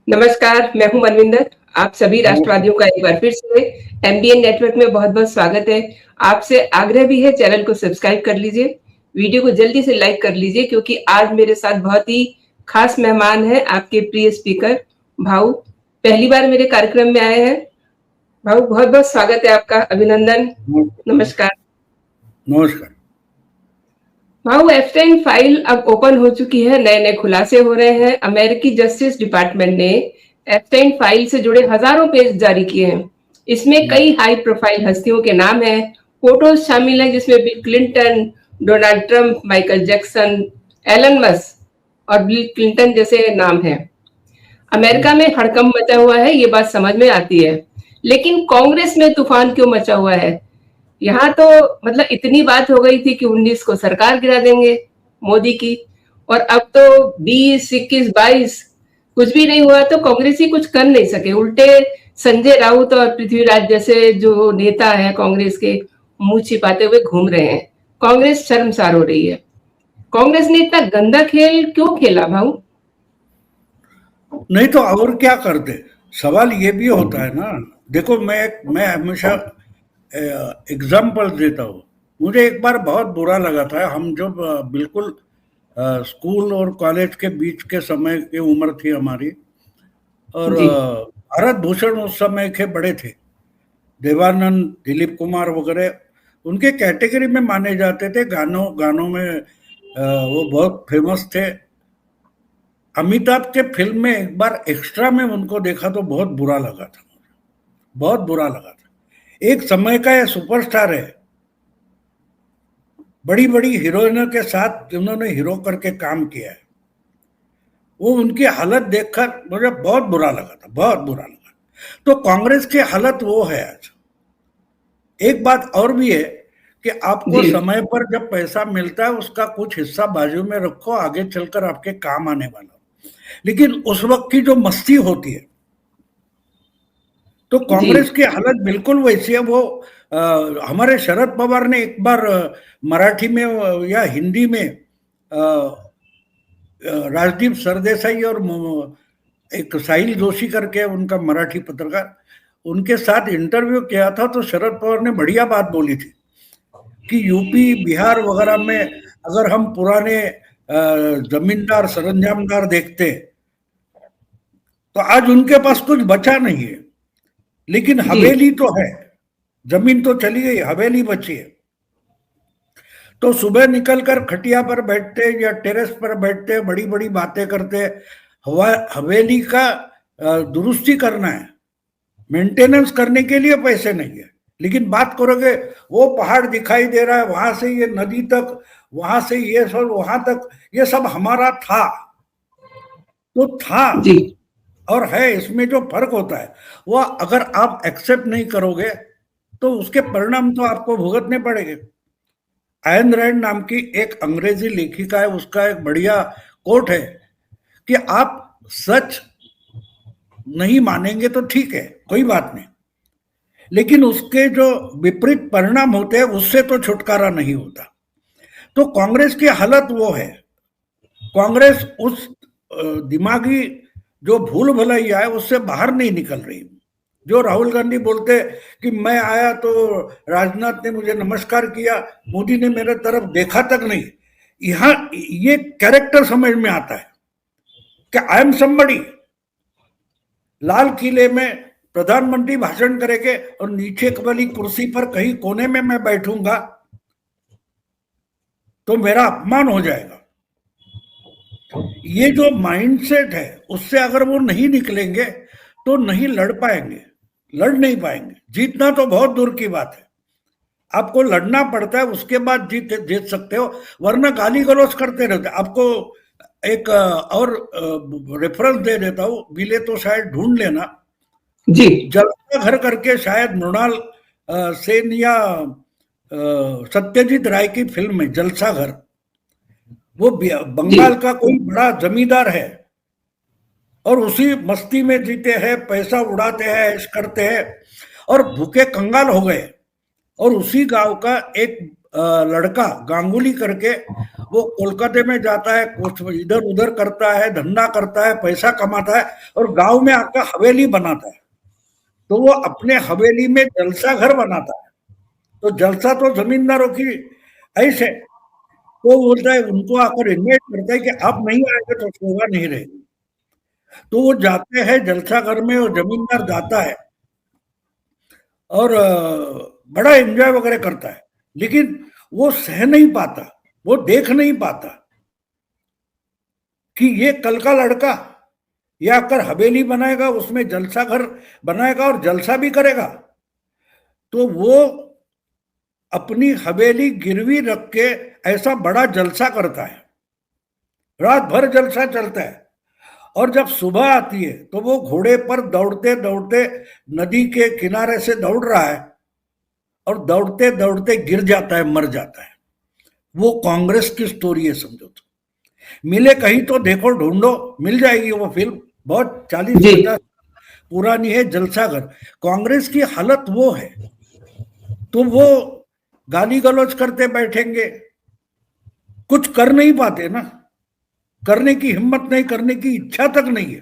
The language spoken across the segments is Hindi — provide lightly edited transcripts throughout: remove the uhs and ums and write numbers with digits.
नमस्कार, मैं हूँ मनविंदर। आप सभी नमस्कार। राष्ट्रवादियों का एक बार फिर से एमबीएन नेटवर्क में बहुत-बहुत स्वागत है। आपसे आग्रह भी है चैनल को सब्सक्राइब कर लीजिए, वीडियो को जल्दी से लाइक कर लीजिए क्योंकि आज मेरे साथ बहुत ही खास मेहमान हैं, आपके प्रिय स्पीकर भाऊ। पहली बार मेरे कार्यक्रम में आए हैं। भाऊ बहुत-बहुत स्वागत है आपका, अभिनंदन, नमस्कार। नमस्कार। नमस्कार। भाऊ एप्स्टाइन फाइल अब ओपन हो चुकी है, नए-नए खुलासे हो रहे हैं। अमेरिकी जस्टिस डिपार्टमेंट ने एप्स्टाइन फाइल से जुड़े हजारों पेज जारी किए हैं। इसमें कई हाई प्रोफाइल हस्तियों के नाम हैं, फोटोज शामिल हैं जिसमें Bill Clinton, Donald Trump, Michael Jackson, Elon Musk और बिल क्लिंटन जैसे नाम हैं। अमेरिका में हड़कंप मचा हुआ है, ये बात समझ में आती है। लेकिन कांग्रेस में तूफान क्यों मचा हुआ है? यहाँ तो मतलब इतनी बात हो गई थी कि 19 को सरकार गिरा देंगे मोदी की, और अब तो 20, 21, 22 कुछ भी नहीं हुआ, तो कांग्रेस ही कुछ कर नहीं सके। उल्टे संजय राउत और पृथ्वीराज जैसे जो नेता है कांग्रेस के, मुंह छिपाते हुए घूम रहे हैं। कांग्रेस शर्मसार हो रही है। कांग्रेस ने इतना गंदा खेल क्यों खेला भाऊ? नहीं तो और क्या करते। सवाल ये भी होता है ना। देखो, मैं हमेशा एग्जाम्पल देता हूँ। मुझे एक बार बहुत बुरा लगा था। हम जब बिल्कुल स्कूल और कॉलेज के बीच के समय की उम्र थी हमारी, और जी भारत भूषण उस समय के बड़े थे, देवानंद, दिलीप कुमार वगैरह उनके कैटेगरी में माने जाते थे। गानों गानों में वो बहुत फेमस थे। अमिताभ के फिल्म में एक बार एक्स्ट्रा में उनको देखा तो बहुत बुरा लगा था। बहुत बुरा लगा था। एक समय का ये सुपरस्टार है, बड़ी बड़ी हीरोइनों के साथ उन्होंने हीरो करके काम किया है। वो उनकी हालत देखकर मुझे बहुत बुरा लगा था, बहुत बुरा लगा। तो कांग्रेस की हालत वो है आज। एक बात और भी है कि आपको जी समय पर जब पैसा मिलता है उसका कुछ हिस्सा बाजू में रखो, आगे चलकर आपके काम आने वाला। लेकिन उस वक्त की जो मस्ती होती है, तो जी कांग्रेस की हालत बिल्कुल वैसी है। वो हमारे शरद पवार ने एक बार मराठी में या हिंदी में राजदीप सरदेसाई और एक साहिल जोशी करके उनका मराठी पत्रकार, उनके साथ इंटरव्यू किया था। तो शरद पवार ने बढ़िया बात बोली थी कि यूपी बिहार वगैरह में अगर हम पुराने जमींदार सरंजामदार देखते तो आज उनके पास कुछ बचा नहीं है। लेकिन जी हवेली तो है, जमीन तो चली गई, हवेली बची है। तो सुबह निकलकर खटिया पर बैठते या टेरेस पर बैठते, बड़ी बड़ी बातें करते। हवेली का दुरुस्ती करना है, मेंटेनेंस करने के लिए पैसे नहीं है। लेकिन बात करोगे, वो पहाड़ दिखाई दे रहा है, वहां से ये नदी तक, वहां से ये सब वहां तक, ये सब हमारा था। तो था जी और है, इसमें जो फर्क होता है वो अगर आप एक्सेप्ट नहीं करोगे तो उसके परिणाम तो आपको भुगतने पड़ेंगे। आयन रैंड नाम की एक अंग्रेजी लेखिका है, उसका एक बढ़िया कोट है कि आप सच नहीं मानेंगे तो ठीक है, कोई बात नहीं, लेकिन उसके जो विपरीत परिणाम होते हैं उससे तो छुटकारा नहीं होता। तो कांग्रेस की हालत वो है। कांग्रेस उस दिमागी जो भूल भुलैया है उससे बाहर नहीं निकल रही। जो राहुल गांधी बोलते कि मैं आया तो राजनाथ ने मुझे नमस्कार किया, मोदी ने मेरे तरफ देखा तक नहीं। यहाँ ये कैरेक्टर समझ में आता है कि आई एम समबडी। लाल किले में प्रधानमंत्री भाषण करेंगे और नीचे वाली कुर्सी पर कहीं कोने में मैं बैठूंगा तो मेरा अपमान हो जाएगा। ये जो माइंडसेट है उससे अगर वो नहीं निकलेंगे तो नहीं लड़ पाएंगे, लड़ नहीं पाएंगे। जीतना तो बहुत दूर की बात है, आपको लड़ना पड़ता है, उसके बाद जीत सकते हो, वरना गाली गलौज करते रहते। आपको एक और रेफरेंस दे देता हूँ, मिले तो शायद ढूंढ लेना। जी जलसा घर करके शायद मृणाल सेन या सत्यजीत राय की फिल्म में जलसा घर, वो जी बंगाल का कोई बड़ा जमींदार है और उसी मस्ती में जीते हैं, पैसा उड़ाते हैं, ऐश करते हैं और भूखे कंगाल हो गए। और उसी गांव का एक लड़का गांगुली करके वो कोलकाता में जाता है, कुछ इधर उधर करता है, धंधा करता है, पैसा कमाता है और गांव में आकर हवेली बनाता है। तो वो अपने हवेली में जलसा घर बनाता है। तो जलसा तो जमींदारों की ऐसे, तो बोलता है उनको आकर इन्वाइट करता है कि आप नहीं आएंगे तो शोभा नहीं रहेगी। तो वो जाते हैं जलसा घर में और जमींदार जाता है और बड़ा एंजॉय वगैरह करता है, लेकिन वो सह नहीं पाता, वो देख नहीं पाता कि ये कल का लड़का ये आकर हवेली बनाएगा, उसमें जलसा घर बनाएगा और जलसा भी करेगा। तो वो अपनी हवेली गिरवी रख के ऐसा बड़ा जलसा करता है, रात भर जलसा चलता है। और जब सुबह आती है तो वो घोड़े पर दौड़ते दौड़ते नदी के किनारे से दौड़ रहा है और दौड़ते दौड़ते गिर जाता है, मर जाता है। वो कांग्रेस की स्टोरी है, समझो तो। मिले कहीं तो देखो, ढूंढो, मिल जाएगी वो फिल्म, बहुत 40-50 पुरानी है, जलसा घर। कांग्रेस की हालत वो है। तो वो गाली गलौज करते बैठेंगे, कुछ कर नहीं पाते ना, करने की हिम्मत नहीं, करने की इच्छा तक नहीं है।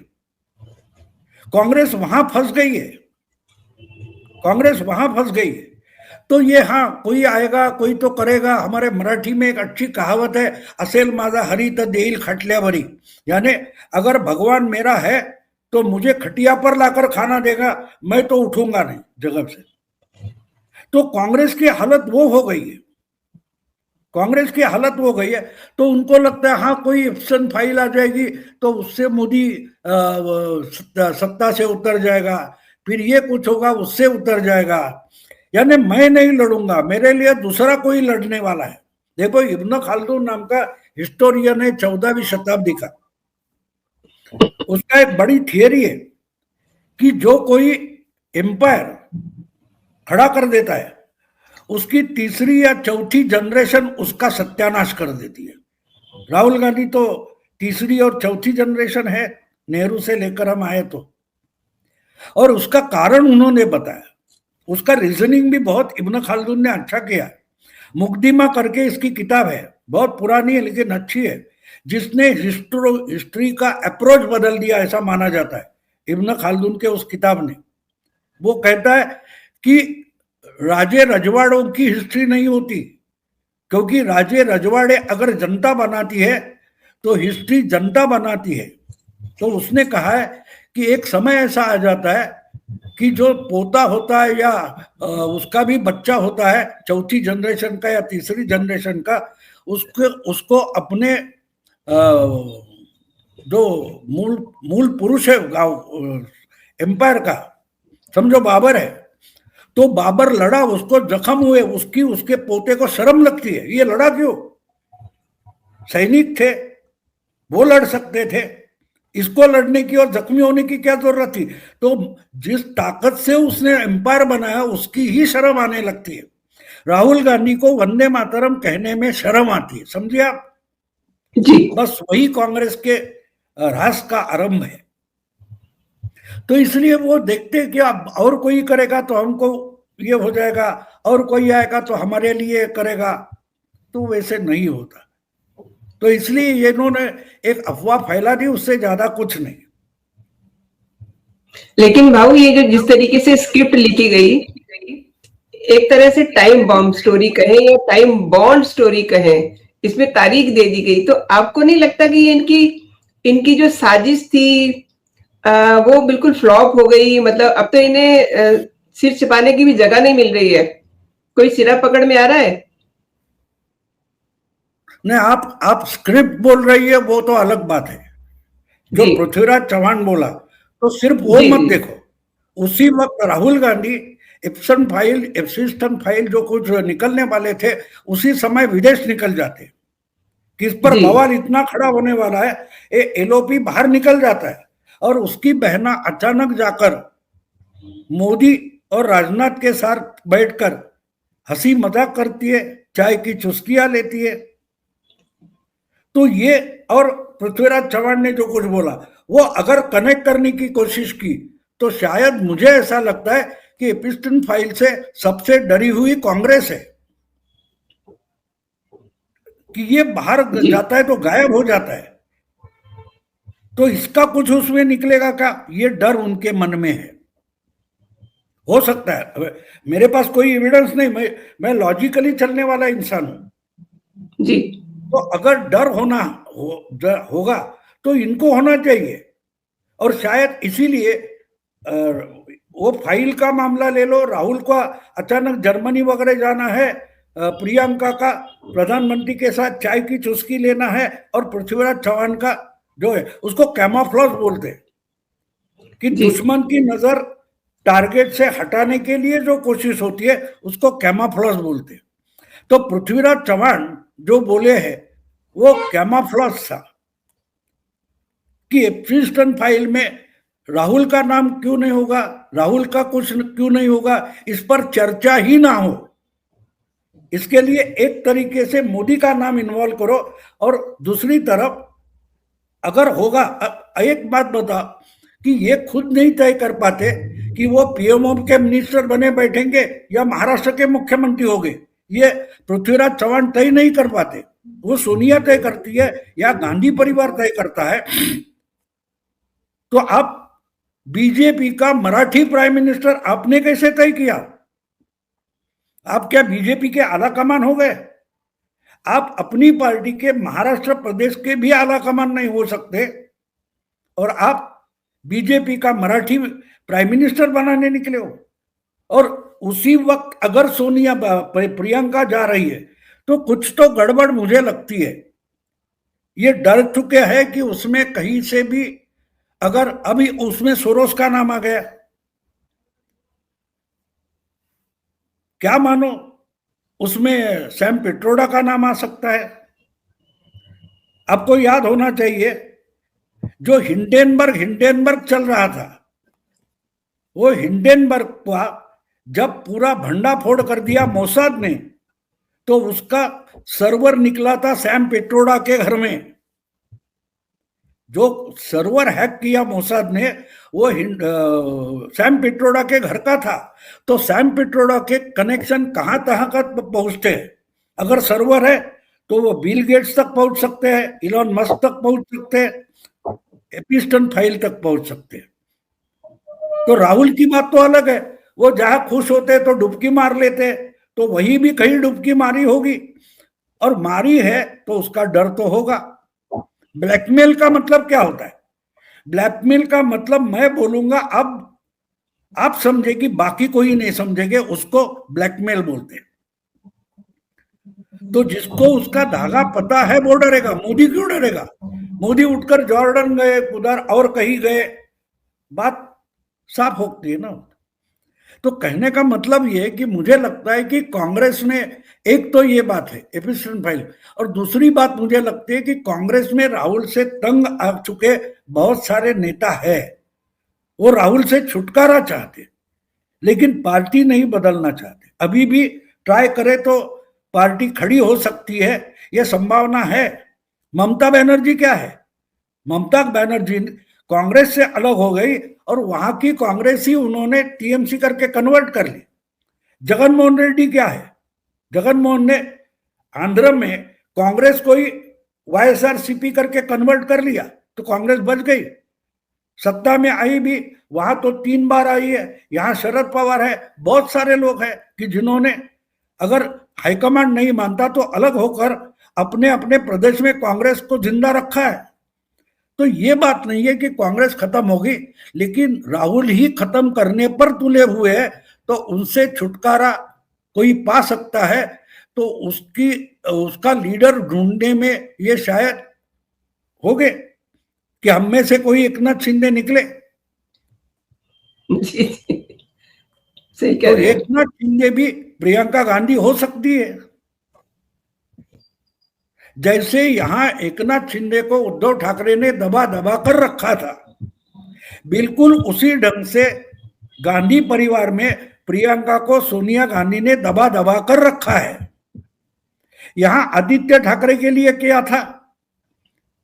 कांग्रेस वहां फंस गई है, कांग्रेस वहां फंस गई है। तो ये हाँ, कोई आएगा, कोई तो करेगा। हमारे मराठी में एक अच्छी कहावत है, असेल माझा हरी तर देईल खटल्या भरी, यानी अगर भगवान मेरा है तो मुझे खटिया पर लाकर खाना देगा, मैं तो उठूंगा नहीं जगह से। तो कांग्रेस की हालत वो हो गई है, कांग्रेस की हालत हो गई है। तो उनको लगता है हाँ, कोई एप्सन फाइल आ जाएगी तो उससे मोदी सत्ता से उतर जाएगा, फिर ये कुछ होगा उससे उतर जाएगा, यानी मैं नहीं लड़ूंगा, मेरे लिए दूसरा कोई लड़ने वाला है। देखो, इब्न खालदून नाम का हिस्टोरियन है 14वीं शताब्दी का, उसका एक बड़ी थियरी है कि जो कोई एम्पायर खड़ा कर देता है उसकी तीसरी या चौथी जनरेशन उसका सत्यानाश कर देती है। राहुल गांधी तो तीसरी और चौथी जनरेशन है, नेहरू से लेकर हम आए तो। और उसका कारण उन्होंने बताया, उसका रीजनिंग भी बहुत इब्न खालदून ने अच्छा किया। मुकदमा करके इसकी किताब है, बहुत पुरानी है लेकिन अच्छी है, जिसने हिस्ट्री का अप्रोच बदल दिया ऐसा माना जाता है इब्न खालदून के उस किताब ने। वो कहता है कि राजे रजवाड़ों की हिस्ट्री नहीं होती, क्योंकि राजे रजवाड़े अगर जनता बनाती है तो हिस्ट्री जनता बनाती है। तो उसने कहा है कि एक समय ऐसा आ जाता है कि जो पोता होता है या उसका भी बच्चा होता है, चौथी जनरेशन का या तीसरी जनरेशन का, उसको अपने जो मूल पुरुष है एम्पायर का, समझो बाबर है, तो बाबर लड़ा, उसको जख्म हुए, उसके पोते को शर्म लगती है, ये लड़ा क्यों? सैनिक थे, वो लड़ सकते थे, इसको लड़ने की और जख्मी होने की क्या जरूरत थी? तो जिस ताकत से उसने एम्पायर बनाया उसकी ही शर्म आने लगती है। राहुल गांधी को वंदे मातरम कहने में शर्म आती है, समझिए आप जी। बस वही कांग्रेस के राज का आरंभ है। तो इसलिए वो देखते कि अब और कोई करेगा तो हमको ये हो जाएगा, और कोई आएगा तो हमारे लिए करेगा, तो वैसे नहीं होता। तो इसलिए ये इन्होंने एक अफवाह फैला दी, उससे ज्यादा कुछ नहीं। लेकिन भाऊ, ये जो जिस तरीके से स्क्रिप्ट लिखी गई, एक तरह से टाइम बॉम्ब स्टोरी कहें या टाइम बॉन्ड स्टोरी कहें, इसमें तारीख दे दी गई, तो आपको नहीं लगता कि इनकी जो साजिश थी वो बिल्कुल फ्लॉप हो गई? मतलब अब तो इन्हें सिर छिपाने की भी जगह नहीं मिल रही है, कोई सिरा पकड़ में आ रहा है? नहीं, आप स्क्रिप्ट बोल रही है वो तो अलग बात है। जो पृथ्वीराज चौहान बोला तो सिर्फ वो मत देखो, उसी वक्त राहुल गांधी एप्सन फाइल जो कुछ निकलने वाले थे, उसी समय विदेश निकल जाते, किस पर बवाल इतना खड़ा होने वाला है, एलओपी बाहर निकल जाता है और उसकी बहना अचानक जाकर मोदी और राजनाथ के साथ बैठकर हंसी मजाक करती है, चाय की चुस्कियां लेती है। तो ये, और पृथ्वीराज चौहान ने जो कुछ बोला वो अगर कनेक्ट करने की कोशिश की तो शायद मुझे ऐसा लगता है कि एप्सन फाइल से सबसे डरी हुई कांग्रेस है। कि ये बाहर जी जाता है तो गायब हो जाता है, तो इसका कुछ उसमें निकलेगा क्या, ये डर उनके मन में है। हो सकता है, मेरे पास कोई एविडेंस नहीं, मैं लॉजिकली चलने वाला इंसान हूं। जी तो अगर डर होगा तो इनको होना चाहिए। और शायद इसीलिए वो फाइल का मामला ले लो, राहुल का अचानक जर्मनी वगैरह जाना है, प्रियंका का प्रधानमंत्री के साथ चाय की चुस्की लेना है, और पृथ्वीराज चौहान का जो है उसको कैमोफ्लेज बोलते हैं, कि जी दुश्मन की नजर टारगेट से हटाने के लिए जो कोशिश होती है उसको कैमोफ्लेज बोलते हैं। तो पृथ्वीराज चौहान जो बोले हैं वो कैमोफ्लेज था, कि एप्सिस्टन फाइल में राहुल का नाम क्यों नहीं होगा, राहुल का कुछ क्यों नहीं होगा, इस पर चर्चा ही ना हो। इसके लिए एक तरीके से मोदी का नाम इन्वॉल्व करो। और दूसरी तरफ अगर होगा, एक बात बता कि ये खुद नहीं तय कर पाते कि वो पीएमओ के मिनिस्टर बने बैठेंगे या महाराष्ट्र के मुख्यमंत्री होंगे, ये पृथ्वीराज चौहान तय नहीं कर पाते, वो सोनिया तय करती है या गांधी परिवार तय करता है। तो आप बीजेपी का मराठी प्राइम मिनिस्टर आपने कैसे तय किया? आप क्या बीजेपी के आला कमान हो गए? आप अपनी पार्टी के महाराष्ट्र प्रदेश के भी आला कमान नहीं हो सकते, और आप बीजेपी का मराठी प्राइम मिनिस्टर बनाने निकले हो। और उसी वक्त अगर सोनिया प्रियंका जा रही है तो कुछ तो गड़बड़ मुझे लगती है। ये डर चुके हैं कि उसमें कहीं से भी, अगर अभी उसमें सोरोस का नाम आ गया, क्या मानो उसमें सैम पिट्रोडा का नाम आ सकता है। आपको याद होना चाहिए जो हिंडेनबर्ग चल रहा था, वो हिंडेनबर्ग का जब पूरा भंडाफोड़ कर दिया मोसाद ने, तो उसका सर्वर निकला था सैम पिट्रोडा के घर में। जो सर्वर हैक किया मोसाद ने वो सैम पिट्रोडा के घर का था। तो सैम पिट्रोडा के कनेक्शन कहां तहां का पहुंचते हैं। अगर सर्वर है तो वो बिल गेट्स तक पहुंच सकते हैं, इलॉन मस्क तक पहुंच सकते हैं, एपिस्टन फाइल तक पहुंच सकते हैं। तो राहुल की बात तो अलग है, वो जहां खुश होते तो डुबकी मार लेते, तो वही भी कहीं डुबकी मारी होगी, और मारी है तो उसका डर तो होगा। ब्लैकमेल का मतलब क्या होता है? ब्लैकमेल का मतलब मैं बोलूंगा, अब आप समझेगी, बाकी कोई नहीं समझेंगे, उसको ब्लैकमेल बोलते हैं। तो जिसको उसका धागा पता है वो डरेगा, मोदी क्यों डरेगा? मोदी उठकर जॉर्डन गए, उधर और कहीं गए, बात साफ होती है ना। तो कहने का मतलब ये है कि मुझे लगता है कि कांग्रेस में, एक तो ये बात है एपिस्टन फाइल, और दूसरी बात मुझे लगती है कि कांग्रेस में राहुल से तंग आ चुके बहुत सारे नेता है, वो राहुल से छुटकारा चाहते, लेकिन पार्टी नहीं बदलना चाहते। अभी भी ट्राई करे तो पार्टी खड़ी हो सकती है, यह संभावना है। ममता बनर्जी क्या है? ममता बनर्जी कांग्रेस से अलग हो गई और वहां की कांग्रेस ही उन्होंने टीएमसी करके कन्वर्ट कर ली। जगनमोहन रेड्डी क्या है? जगनमोहन ने आंध्र में कांग्रेस को ही वाईएसआरसीपी करके कन्वर्ट कर लिया, तो कांग्रेस बच गई। सत्ता में आई भी वहां तो 3 बार आई है, यहां शरद पवार है, बहुत सारे लोग हैं कि जिन्होंने, अगर हाईकमांड नहीं मानता तो अलग होकर अपने अपने प्रदेश में कांग्रेस को जिंदा रखा है। तो ये बात नहीं है कि कांग्रेस खत्म होगी, लेकिन राहुल ही खत्म करने पर तुले हुए हैं, तो उनसे छुटकारा कोई पा सकता है। तो उसका लीडर ढूंढने में ये शायद हो गए कि हम में से कोई एकनाथ शिंदे निकले। जी सही कह तो रहे हैं। एकनाथ शिंदे भी प्रियंका गांधी हो सकती है। जैसे यहां एकनाथ शिंदे को उद्धव ठाकरे ने दबा दबा कर रखा था, बिल्कुल उसी ढंग से गांधी परिवार में प्रियंका को सोनिया गांधी ने दबा दबा कर रखा है। यहां आदित्य ठाकरे के लिए क्या था,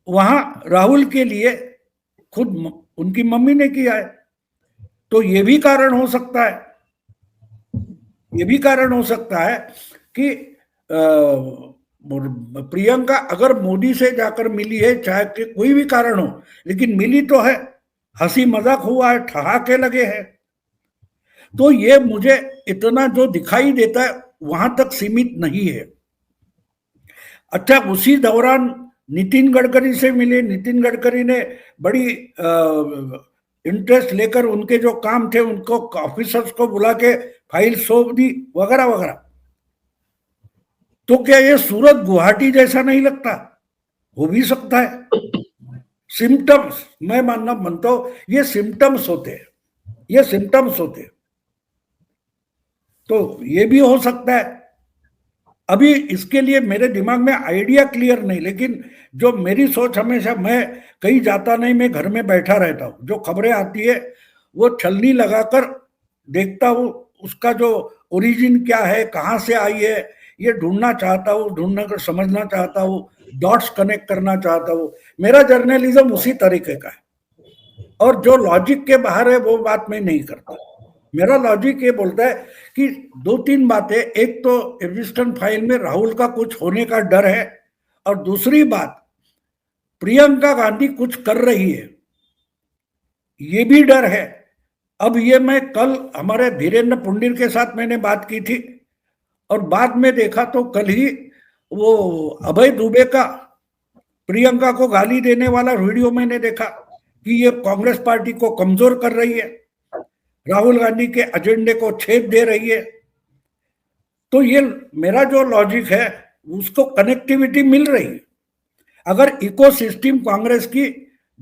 वहां राहुल के लिए खुद उनकी मम्मी ने किया है। तो ये भी कारण हो सकता है, ये भी कारण हो सकता है कि प्रियंका अगर मोदी से जाकर मिली है, चाहे कि कोई भी कारण हो, लेकिन मिली तो है, हंसी मजाक हुआ है, ठहाके लगे हैं, तो ये मुझे इतना जो दिखाई देता है वहां तक सीमित नहीं है। अच्छा, उसी दौरान नितिन गडकरी से मिले, नितिन गडकरी ने बड़ी इंटरेस्ट लेकर उनके जो काम थे उनको ऑफिसर्स को बुला के फाइल सौंप दी वगैरह वगैरह। तो क्या ये सूरत गुवाहाटी जैसा नहीं लगता? हो भी सकता है। सिम्टम्स, मैं मानता हूं ये सिम्टम्स होते हैं, ये सिम्टम्स होते हैं, तो ये भी हो सकता है। अभी इसके लिए मेरे दिमाग में आइडिया क्लियर नहीं, लेकिन जो मेरी सोच हमेशा, मैं कहीं जाता नहीं, मैं घर में बैठा रहता हूँ, जो खबरें आती है वो छलनी लगाकर देखता हूँ, उसका जो ओरिजिन क्या है, कहाँ से आई है, ये ढूंढना चाहता हूँ, ढूंढना कर समझना चाहता हूँ, डॉट्स कनेक्ट करना चाहता हूँ। मेरा जर्नलिज्म उसी तरीके का है, और जो लॉजिक के बाहर है वो बात मैं नहीं करता। मेरा लॉजिक ये बोलता है कि दो तीन बातें, एक तो एविस्टन फाइल में राहुल का कुछ होने का डर है, और दूसरी बात प्रियंका गांधी कुछ कर रही है, ये भी डर है। अब ये मैं कल हमारे धीरेन्द्र पुंडीर के साथ मैंने बात की थी, और बाद में देखा तो कल ही वो अभय दुबे का प्रियंका को गाली देने वाला वीडियो मैंने देखा कि ये कांग्रेस पार्टी को कमजोर कर रही है, राहुल गांधी के एजेंडे को छेद दे रही है। तो ये मेरा जो लॉजिक है उसको कनेक्टिविटी मिल रही है। अगर इकोसिस्टम कांग्रेस की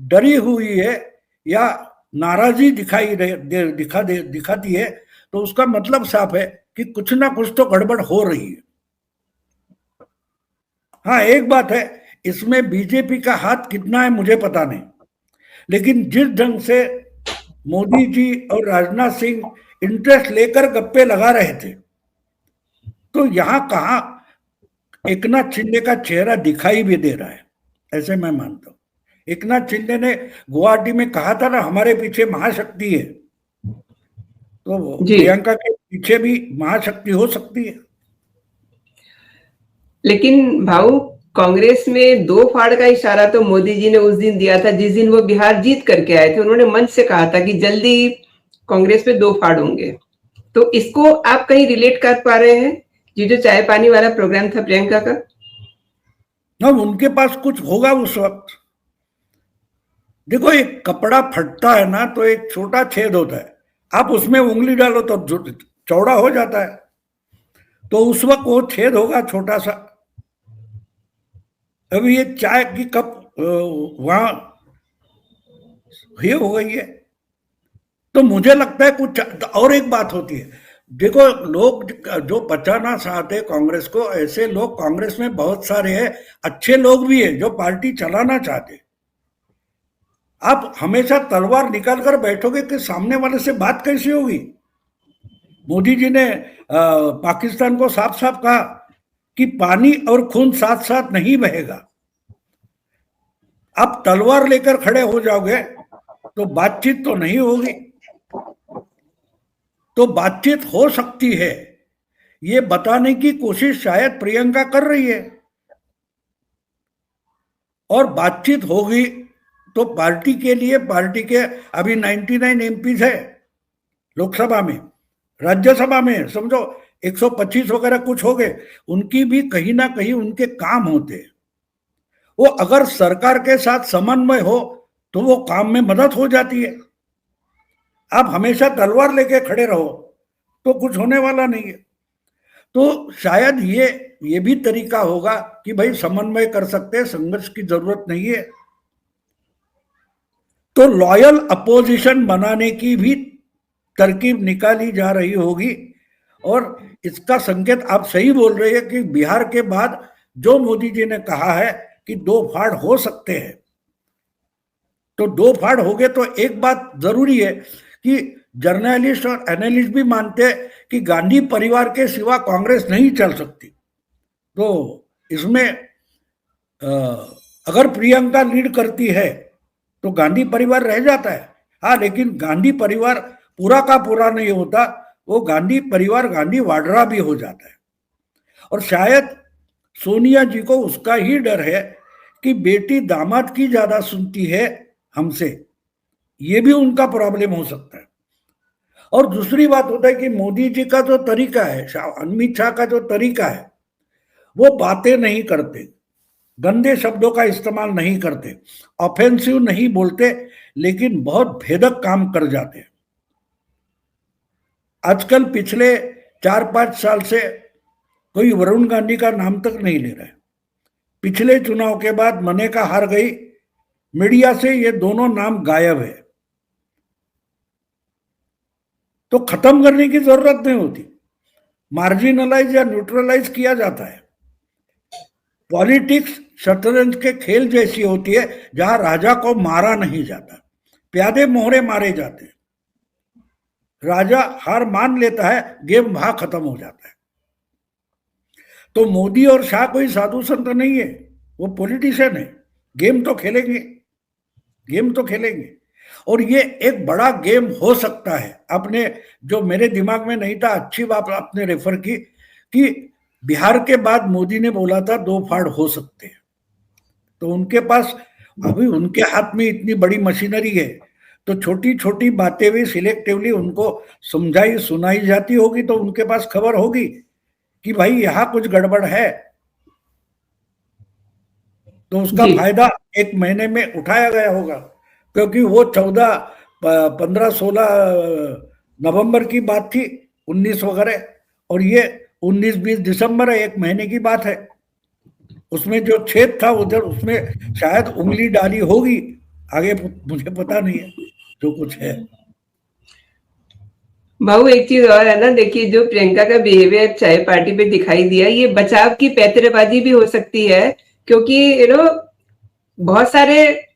डरी हुई है या नाराजगी दिखाती है, तो उसका मतलब साफ है कि कुछ ना कुछ तो गड़बड़ हो रही है। हाँ, एक बात है, इसमें बीजेपी का हाथ कितना है मुझे पता नहीं, लेकिन जिस ढंग से मोदी जी और राजनाथ सिंह इंटरेस्ट लेकर गप्पे लगा रहे थे, तो यहां कहा एकनाथ शिंदे का चेहरा दिखाई भी दे रहा है, ऐसे मैं मानता हूं। एकनाथ शिंदे ने गुवाहाटी में कहा था ना, हमारे पीछे महाशक्ति है, तो प्रियंका के पीछे भी महाशक्ति हो सकती है। लेकिन भाऊ, कांग्रेस में दो फाड़ का इशारा तो मोदी जी ने उस दिन दिया था जिस दिन वो बिहार जीत करके आए थे। उन्होंने मंच से कहा था कि जल्दी कांग्रेस में दो फाड़ होंगे। तो इसको आप कहीं रिलेट कर पा रहे हैं, ये जो चाय पानी वाला प्रोग्राम था प्रियंका का? ना, उनके पास कुछ होगा उस वक्त। देखो, एक कपड़ा फटता है ना तो एक छोटा छेद होता है, आप उसमें उंगली डालो तो चौड़ा हो जाता है, तो उस वक्त वो छेद होगा छोटा सा। अभी ये चाय की कप वहां ये हो गई है, तो मुझे लगता है कुछ और एक बात होती है। देखो, लोग जो बचाना चाहते कांग्रेस को, ऐसे लोग कांग्रेस में बहुत सारे हैं, अच्छे लोग भी हैं जो पार्टी चलाना चाहते। आप हमेशा तलवार निकाल कर बैठोगे कि सामने वाले से बात कैसी होगी? मोदी जी ने पाकिस्तान को साफ साफ कहा कि पानी और खून साथ साथ नहीं बहेगा। आप तलवार लेकर खड़े हो जाओगे तो बातचीत तो नहीं होगी। तो बातचीत हो सकती है, ये बताने की कोशिश शायद प्रियंका कर रही है, और बातचीत होगी तो पार्टी के लिए, पार्टी के अभी 99 एमपीज है लोकसभा में, राज्यसभा में समझो 125 वगैरह कुछ हो गए, उनकी भी कहीं ना कहीं उनके काम होते हैं। वो अगर सरकार के साथ समन्वय हो तो वो काम में मदद हो जाती है। आप हमेशा तलवार लेके खड़े रहो तो कुछ होने वाला नहीं है। तो शायद ये भी तरीका होगा कि भाई समन्वय कर सकते हैं, संघर्ष की जरूरत नहीं है। तो लॉयल अपोजिशन बनाने की भी तरकीब निकाली जा रही होगी, और इसका संकेत आप सही बोल रहे हैं कि बिहार के बाद जो मोदी जी ने कहा है कि दो फाड़ हो सकते हैं, तो दो फाड़ हो गए तो एक बात जरूरी है कि जर्नलिस्ट और एनालिस्ट भी मानते हैं कि गांधी परिवार के सिवा कांग्रेस नहीं चल सकती। तो इसमें अगर प्रियंका लीड करती है तो गांधी परिवार रह जाता है। हाँ, लेकिन गांधी परिवार पूरा का पूरा नहीं होता, वो गांधी परिवार गांधी वाड्रा भी हो जाता है। और शायद सोनिया जी को उसका ही डर है कि बेटी दामाद की ज्यादा सुनती है हमसे, ये भी उनका प्रॉब्लम हो सकता है। और दूसरी बात होता है कि मोदी जी का जो तरीका है, अमित शाह का जो तरीका है, वो बातें नहीं करते, गंदे शब्दों का इस्तेमाल नहीं करते, ऑफेंसिव नहीं बोलते, लेकिन बहुत भेदक काम कर जाते हैं। आजकल पिछले 4-5 साल से कोई वरुण गांधी का नाम तक नहीं ले रहा है। पिछले चुनाव के बाद मनेका हार गई, मीडिया से ये दोनों नाम गायब है। तो खत्म करने की जरूरत नहीं होती, मार्जिनलाइज या न्यूट्रलाइज किया जाता है। पॉलिटिक्स शतरंज के खेल जैसी होती है, जहां राजा को मारा नहीं जाता, प्यादे मोहरे मारे जाते हैं। राजा हार मान लेता है, गेम वहां खत्म हो जाता है। तो मोदी और शाह कोई साधु संत नहीं है, वो पॉलिटिशियन है। गेम तो खेलेंगे, गेम तो खेलेंगे। और ये एक बड़ा गेम हो सकता है। आपने, जो मेरे दिमाग में नहीं था, अच्छी बात आपने रेफर की कि बिहार के बाद मोदी ने बोला था 2 फाड़ हो सकते हैं। तो उनके पास अभी, उनके हाथ में इतनी बड़ी मशीनरी है, तो छोटी छोटी बातें भी सिलेक्टिवली उनको समझाई सुनाई जाती होगी, तो उनके पास खबर होगी कि भाई यहां कुछ गड़बड़ है। तो उसका फायदा 1 महीने में उठाया गया होगा, क्योंकि वो 14, 15, 16 नवंबर की बात थी, 19 वगैरह, और ये 19-20 दिसंबर है, 1 महीने की बात है। उसमें जो छेद था उधर, उसमें शायद उंगली डाली होगी, आगे मुझे पता नहीं है, जो कुछ है। भाऊ एक चीज और है ना, देखिए जो प्रियंका का बिहेवियर चाय पार्टी पे दिखाई दिया, ये बचाव की पैतरेबाजी भी हो सकती है, क्योंकि बहुत सारे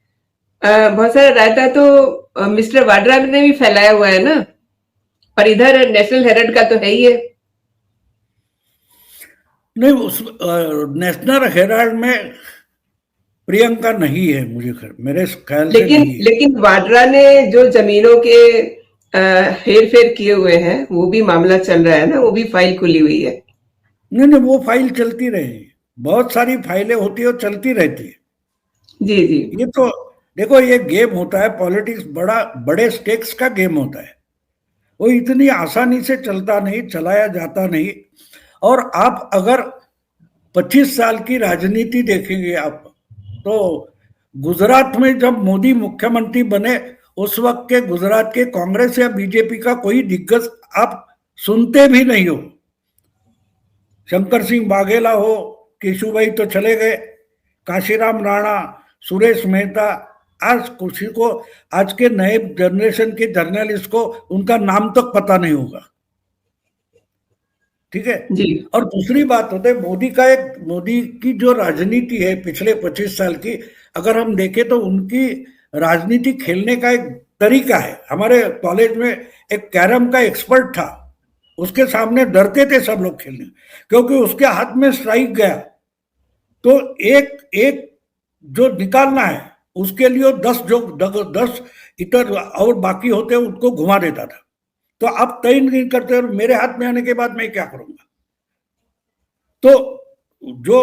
रायता तो मिस्टर वाड्रा ने भी फैलाया हुआ है ना, और इधर नेशनल हेराल्ड का तो है ही है। नहीं, उस नेशनल हेराल्ड में प्रियंका नहीं है, मेरे ख्याल से नहीं है। लेकिन वाड्रा ने जो जमीनों के हेर फेर किए हुए हैं, वो भी मामला चल रहा है ना, वो भी फाइल खुली हुई है। नहीं, वो फाइल चलती रही, बहुत सारी फाइलें होती है और चलती रहती है। जी जी। ये तो देखो, ये गेम होता है पॉलिटिक्स, बड़े स्टेक्स का गेम होता है, वो इतनी आसानी से चलता नहीं, चलाया जाता नहीं। और आप अगर 25 साल की राजनीति देखेंगे आप, तो गुजरात में जब मोदी मुख्यमंत्री बने, उस वक्त के गुजरात के कांग्रेस या बीजेपी का कोई दिग्गज आप सुनते भी नहीं हो। शंकर सिंह वाघेला हो, केशुभाई तो चले गए, काशीराम राणा, सुरेश मेहता, आज किसी को, आज के नए जनरेशन के जर्नलिस्ट को उनका नाम तक पता नहीं होगा। ठीक है जी। और दूसरी बात होता है, मोदी की जो राजनीति है पिछले 25 साल की, अगर हम देखें तो उनकी राजनीति खेलने का एक तरीका है। हमारे कॉलेज में एक कैरम का एक्सपर्ट था, उसके सामने डरते थे सब लोग खेलने, क्योंकि उसके हाथ में स्ट्राइक गया तो एक एक जो निकालना है उसके लिए 10 इतर और बाकी होते उनको घुमा देता था। तो आप तय नहीं करते, और मेरे हाथ में आने के बाद मैं क्या करूंगा। तो जो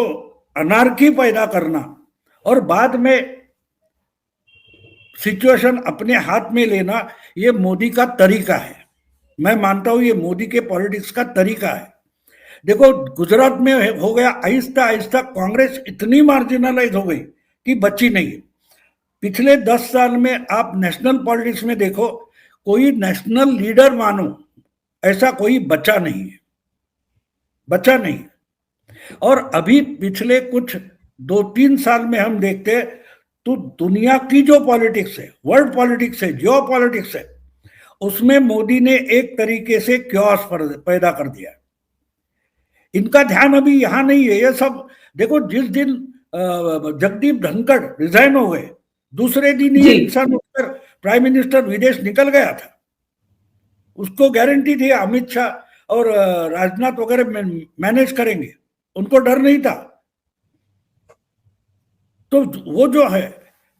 अनार्की पैदा करना और बाद में सिचुएशन अपने हाथ में लेना, ये मोदी का तरीका है। मैं मानता हूं ये मोदी के पॉलिटिक्स का तरीका है। देखो, गुजरात में हो गया, आहिस्ता आहिस्ता कांग्रेस इतनी मार्जिनलाइज हो गई कि बची नहीं। पिछले 10 साल में आप नेशनल पॉलिटिक्स में देखो, कोई नेशनल लीडर मानो ऐसा कोई बचा नहीं है, बचा नहीं। और अभी पिछले कुछ 2-3 साल में हम देखते हैं तो दुनिया की जो पॉलिटिक्स है, वर्ल्ड पॉलिटिक्स है, जियो पॉलिटिक्स है, उसमें मोदी ने एक तरीके से क्योस पैदा कर दिया। इनका ध्यान अभी यहां नहीं है। ये सब देखो, जिस दिन जगदीप धनखड़ रिजाइन हो गए, दूसरे दिन ही इंसान उठकर प्राइम मिनिस्टर विदेश निकल गया था। उसको गारंटी थी अमित शाह और राजनाथ वगैरह मैनेज करेंगे, उनको डर नहीं था। तो वो जो है,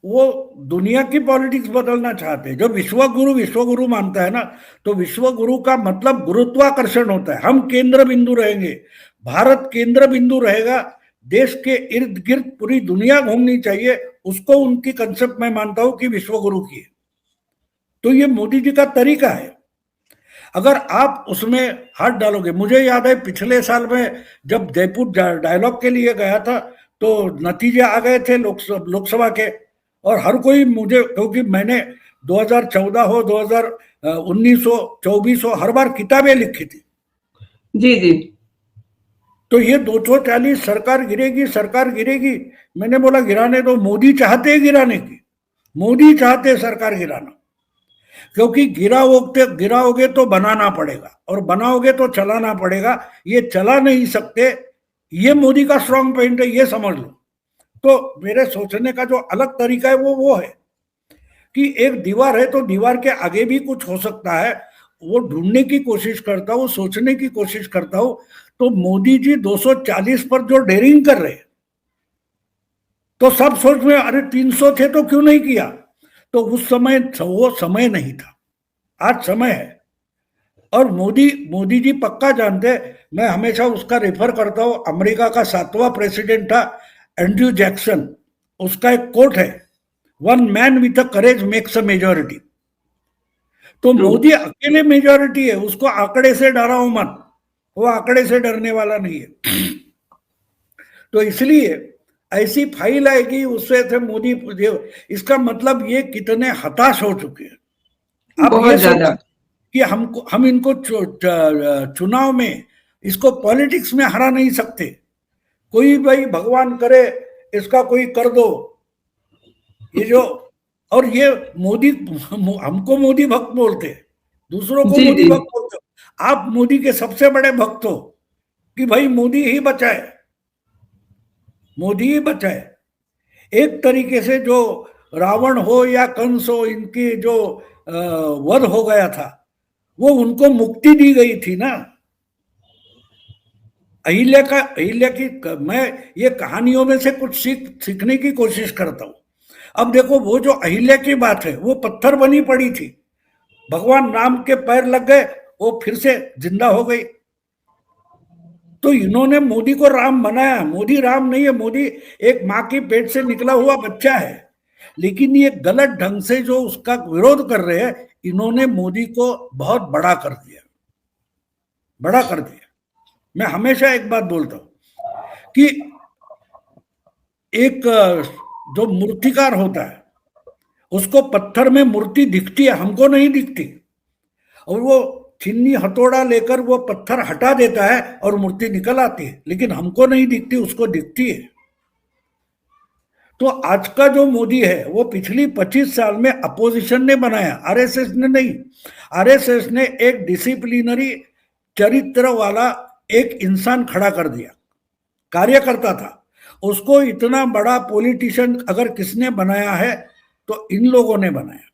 वो दुनिया की पॉलिटिक्स बदलना चाहते हैं। जो विश्वगुरु मानता है ना, तो विश्वगुरु का मतलब गुरुत्वाकर्षण होता है। हम केंद्र बिंदु रहेंगे, भारत केंद्र बिंदु रहेगा, देश के इर्द गिर्द पूरी दुनिया घूमनी चाहिए, उसको उनकी कंसेप्ट मैं मानता हूं कि विश्व गुरु की है। तो ये मोदी जी का तरीका है। अगर आप उसमें हाथ डालोगे, मुझे याद है पिछले साल में जब जयपुर डायलॉग के लिए गया था तो नतीजे आ गए थे लोकसभा के, और हर कोई मुझे, क्योंकि मैंने 2014 हो, 2019 हो, 24 हो, हर बार किताबें लिखी थी। जी जी। तो ये 240 सरकार गिरेगी, सरकार गिरेगी, मैंने बोला गिराने दो, मोदी चाहते हैं गिराने की, मोदी चाहते हैं सरकार गिराना, क्योंकि गिराओगे तो बनाना पड़ेगा, और बनाओगे तो चलाना पड़ेगा, ये चला नहीं सकते, ये मोदी का स्ट्रांग पॉइंट है, ये समझ लो। तो मेरे सोचने का जो अलग तरीका है वो है कि एक दीवार है तो दीवार के आगे भी कुछ हो सकता है, वो ढूंढने की कोशिश करता हूँ, सोचने की कोशिश करता हूँ। तो मोदी जी 240 पर जो डेयरिंग कर रहे हैं, तो सब सोच में अरे 300 थे तो क्यों नहीं किया, तो उस समय वो समय नहीं था, आज समय है। और मोदी जी पक्का जानते, मैं हमेशा उसका रेफर करता हूं, अमेरिका का 7वां प्रेसिडेंट था एंड्रयू जैक्सन, उसका एक कोट है, one man with a courage makes a majority. तो मोदी अकेले मेजॉरिटी है, उसको आंकड़े से डराओ मत, वो आंकड़े से डरने वाला नहीं है। तो इसलिए ऐसी फाइल आएगी, उससे थे मोदी, इसका मतलब ये कितने हताश हो चुके हैं। आप ये बहुत ज्यादा। कि हम इनको चुनाव में, इसको पॉलिटिक्स में हरा नहीं सकते। कोई भाई भगवान करे इसका कोई कर दो, ये जो, और ये मोदी, हमको मोदी भक्त बोलते, दूसरों को जी मोदी जी। भक्त बोलते, आप मोदी के सबसे बड़े भक्त हो कि भाई मोदी ही बचाए, मोदी ही बचाए। एक तरीके से जो रावण हो या कंस हो, इनकी जो वध हो गया था, वो उनको मुक्ति दी गई थी ना। अहिल्या की मैं ये कहानियों में से कुछ सीखने की कोशिश करता हूं। अब देखो, वो जो अहिल्या की बात है, वो पत्थर बनी पड़ी थी, भगवान राम के पैर लग गए, वो फिर से जिंदा हो गई। तो इन्होंने मोदी को राम बनाया, मोदी राम नहीं है, मोदी एक माँ की पेट से निकला हुआ बच्चा है। लेकिन ये गलत ढंग से जो उसका विरोध कर रहे हैं, इन्होंने मोदी को बहुत बड़ा कर दिया, बड़ा कर दिया। मैं हमेशा एक बात बोलता हूं कि एक जो मूर्तिकार होता है, उसको पत्थर में मूर्ति दिखती है, हमको नहीं दिखती, और वो छिन्नी हथौड़ा लेकर वो पत्थर हटा देता है और मूर्ति निकल आती है, लेकिन हमको नहीं दिखती, उसको दिखती है। तो आज का जो मोदी है, वो पिछली 25 साल में अपोजिशन ने बनाया, आरएसएस ने नहीं। आरएसएस ने एक डिसिप्लिनरी चरित्र वाला एक इंसान खड़ा कर दिया, कार्यकर्ता था, उसको इतना बड़ा पॉलिटिशियन अगर किसने बनाया है तो इन लोगों ने बनाया।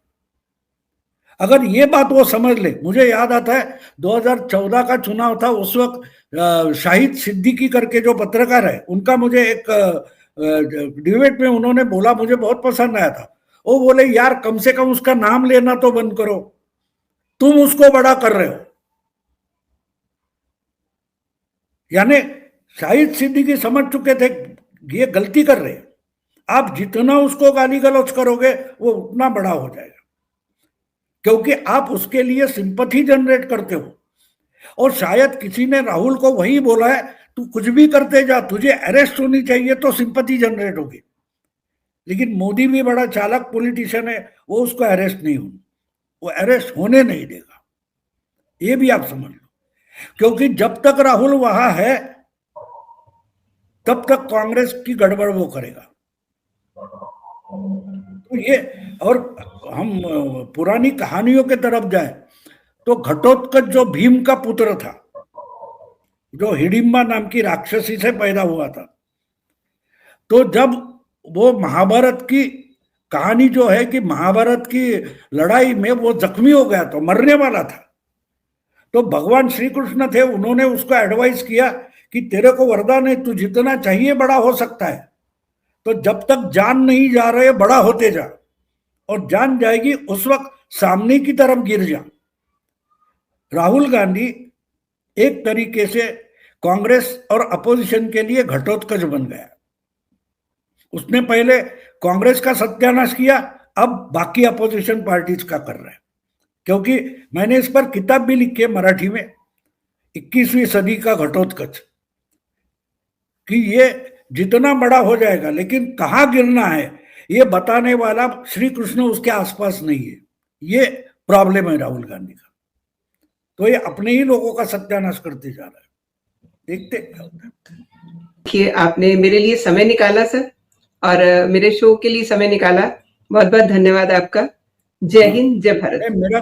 अगर ये बात वो समझ ले, मुझे याद आता है 2014 का चुनाव था, उस वक्त शाहिद सिद्दीकी करके जो पत्रकार है, उनका मुझे एक डिबेट में उन्होंने बोला, मुझे बहुत पसंद आया था। वो बोले यार कम से कम उसका नाम लेना तो बंद करो, तुम उसको बड़ा कर रहे हो। यानी शाहिद सिद्दीकी समझ चुके थे ये गलती कर रहे, आप जितना उसको गाली गलौज करोगे वो उतना बड़ा हो जाएगा, क्योंकि आप उसके लिए सिंपैथी जनरेट करते हो। और शायद किसी ने राहुल को वही बोला है, तू कुछ भी करते जा, तुझे अरेस्ट होनी चाहिए तो सिंपैथी जनरेट होगी। लेकिन मोदी भी बड़ा चालाक पॉलिटिशियन है, वो उसको अरेस्ट नहीं होने, वो अरेस्ट होने नहीं देगा, ये भी आप समझ लो। क्योंकि जब तक राहुल वहां है तब तक कांग्रेस की गड़बड़ वो करेगा। तो ये, और हम पुरानी कहानियों के तरफ जाए तो घटोत्कच जो भीम का पुत्र था, जो हिडिंबा नाम की राक्षसी से पैदा हुआ था, तो जब वो महाभारत की कहानी जो है कि महाभारत की लड़ाई में वो जख्मी हो गया, तो मरने वाला था, तो भगवान श्री कृष्ण थे, उन्होंने उसको एडवाइस किया कि तेरे को वरदान है, तू जितना चाहिए बड़ा हो सकता है, तो जब तक जान नहीं जा रहे बड़ा होते जा, और जान जाएगी उस वक्त सामने की तरफ गिर जा। राहुल गांधी एक तरीके से कांग्रेस और अपोजिशन के लिए घटोत्कच बन गया। उसने पहले कांग्रेस का सत्यानाश किया, अब बाकी अपोजिशन पार्टीज का कर रहे हैं। क्योंकि मैंने इस पर किताब भी लिखी है मराठी में, 21वीं सदी का घटोत्कच, कि ये जितना बड़ा हो जाएगा लेकिन कहां गिरना है ये बताने वाला श्री कृष्ण उसके आसपास नहीं है। ये प्रॉब्लम है राहुल गांधी का। तो ये अपने ही लोगों का सत्यानाश करते जा रहा है। देखते क्या होता है। कि आपने मेरे लिए समय निकाला सर, और मेरे शो के लिए समय निकाला। बहुत बहुत धन्यवाद आपका। जय हिंद, जय भारत। मेरा